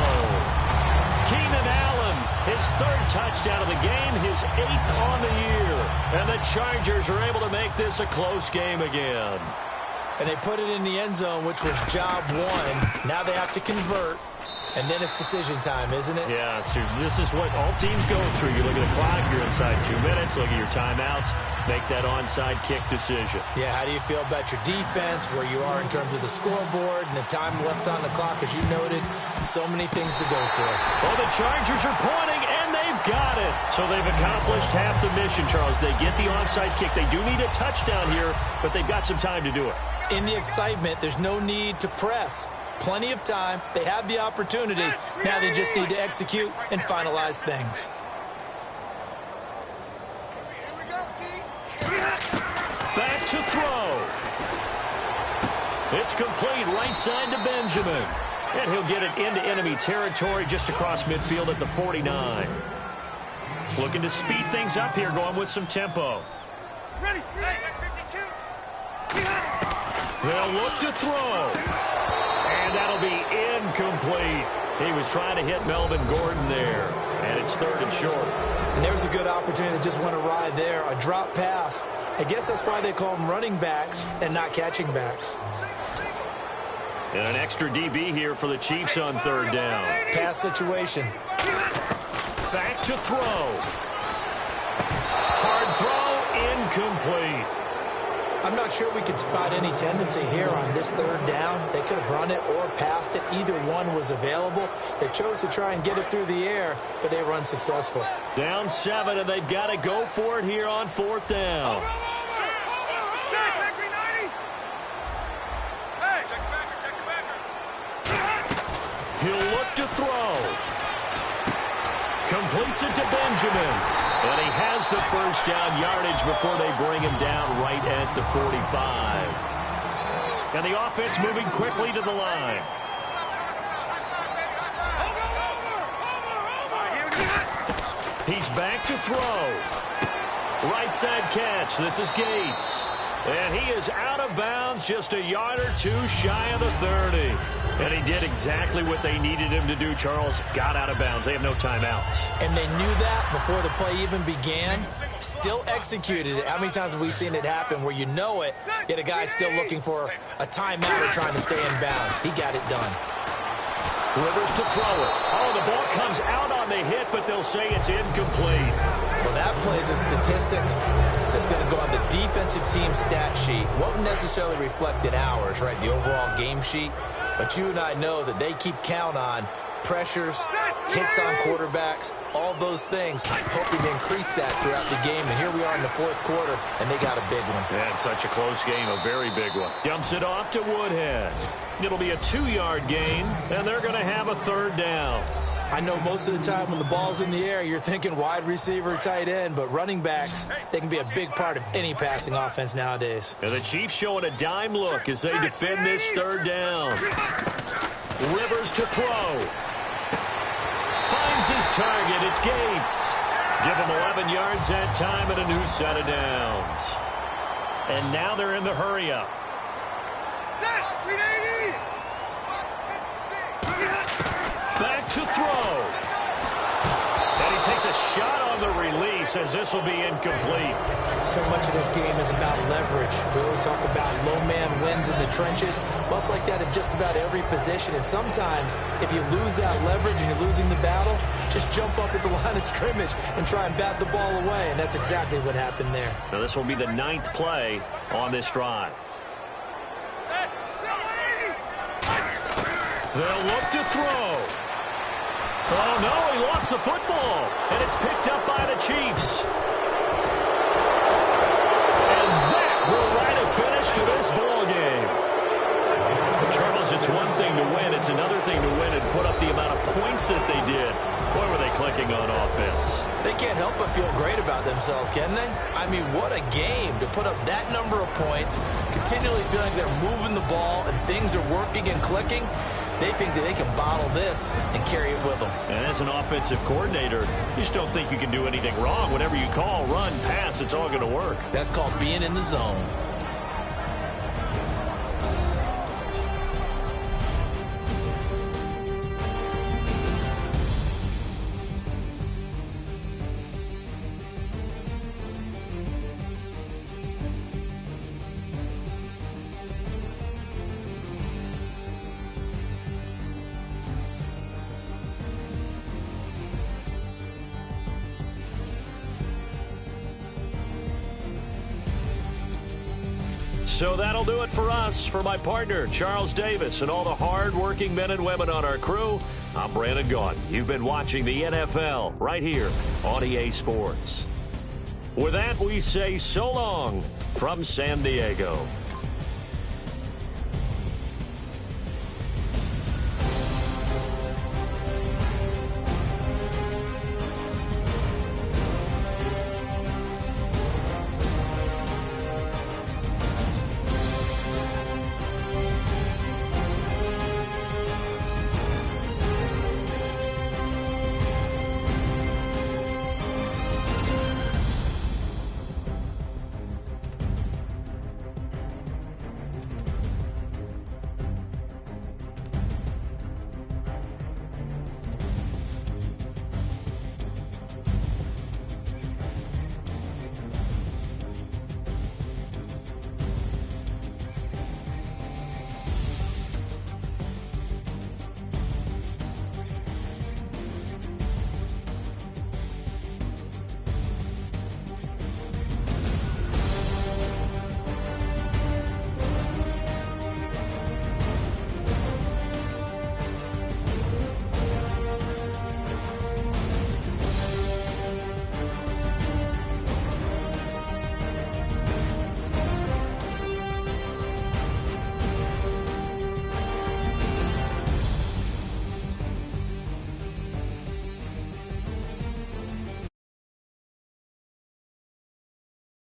Keenan Allen, his 3rd touchdown of the game, his 8th on the year. And the Chargers are able to make this a close game again. And they put it in the end zone, which was job 1. Now they have to convert. And then it's decision time, isn't it? Yeah, so this is what all teams go through. You look at the clock, you're inside 2 minutes, look at your timeouts, make that onside kick decision. Yeah, how do you feel about your defense, where you are in terms of the scoreboard, and the time left on the clock, as you noted? So many things to go through. Well, the Chargers are pointing, and they've got it. So they've accomplished half the mission, Charles. They get the onside kick. They do need a touchdown here, but they've got some time to do it. In the excitement, there's no need to press. Plenty of time. They have the opportunity. Now they just need to execute and finalize things. Back to throw. It's complete right side to Benjamin. And he'll get it into enemy territory just across midfield at the 49. Looking to speed things up here, going with some tempo. Ready. They'll look to throw. And that'll be incomplete. He was trying to hit Melvin Gordon there. And it's 3rd and short. And there's a good opportunity to just want to ride there. A drop pass. I guess that's why they call them running backs and not catching backs. And an extra DB here for the Chiefs on 3rd down. Pass situation. Back to throw. Hard throw, incomplete. I'm not sure we could spot any tendency here on this 3rd down. They could have run it or passed it. Either one was available. They chose to try and get it through the air, but they were unsuccessful. Down 7, and they've got to go for it here on 4th down. Completes it to Benjamin. And he has the first down yardage before they bring him down right at the 45. And the offense moving quickly to the line. He's back to throw. Right side catch. This is Gates. And he is out of bounds, just a yard or two shy of the 30. And he did exactly what they needed him to do, Charles. Got out of bounds. They have no timeouts. And they knew that before the play even began. Still executed it. How many times have we seen it happen where you know it, yet a guy's still looking for a timeout or trying to stay in bounds? He got it done. Rivers to throw it. Oh, the ball comes out on the hit, but they'll say it's incomplete. Well, that plays a statistic that's going to go on the defensive team stat sheet. Won't necessarily reflect in ours, right, the overall game sheet. But you and I know that they keep count on pressures, hits on quarterbacks, all those things, hoping to increase that throughout the game. And here we are in the fourth quarter, and they got a big one. Yeah, it's such a close game, a very big one. Dumps it off to Woodhead. It'll be a 2-yard gain, and they're going to have a third down. I know most of the time when the ball's in the air, you're thinking wide receiver, tight end, but running backs, they can be a big part of any passing offense nowadays. And the Chiefs showing a dime look as they defend this third down. Rivers to throw. Finds his target. It's Gates. Give him 11 yards that time and a new set of downs. And now they're in the hurry-up. Back to throw. And he takes a shot on the release as this will be incomplete. So much of this game is about leverage. We always talk about low man wins in the trenches. Well, it's like that in just about every position. And sometimes, if you lose that leverage and you're losing the battle, just jump up at the line of scrimmage and try and bat the ball away. And that's exactly what happened there. Now, this will be the 9th play on this drive. They'll look to throw. Oh, no, he lost the football. And it's picked up by the Chiefs. And that will write a finish to this ball game. Charles, it's one thing to win. It's another thing to win and put up the amount of points that they did. Boy, were they clicking on offense. They can't help but feel great about themselves, can they? I mean, what a game to put up that number of points, continually feeling they're moving the ball and things are working and clicking. They think that they can bottle this and carry it with them. And as an offensive coordinator, you just don't think you can do anything wrong. Whatever you call, run, pass, it's all going to work. That's called being in the zone. So that'll do it for us. For my partner, Charles Davis, and all the hard-working men and women on our crew, I'm Brandon Gaughan. You've been watching the NFL right here on EA Sports. With that, we say so long from San Diego.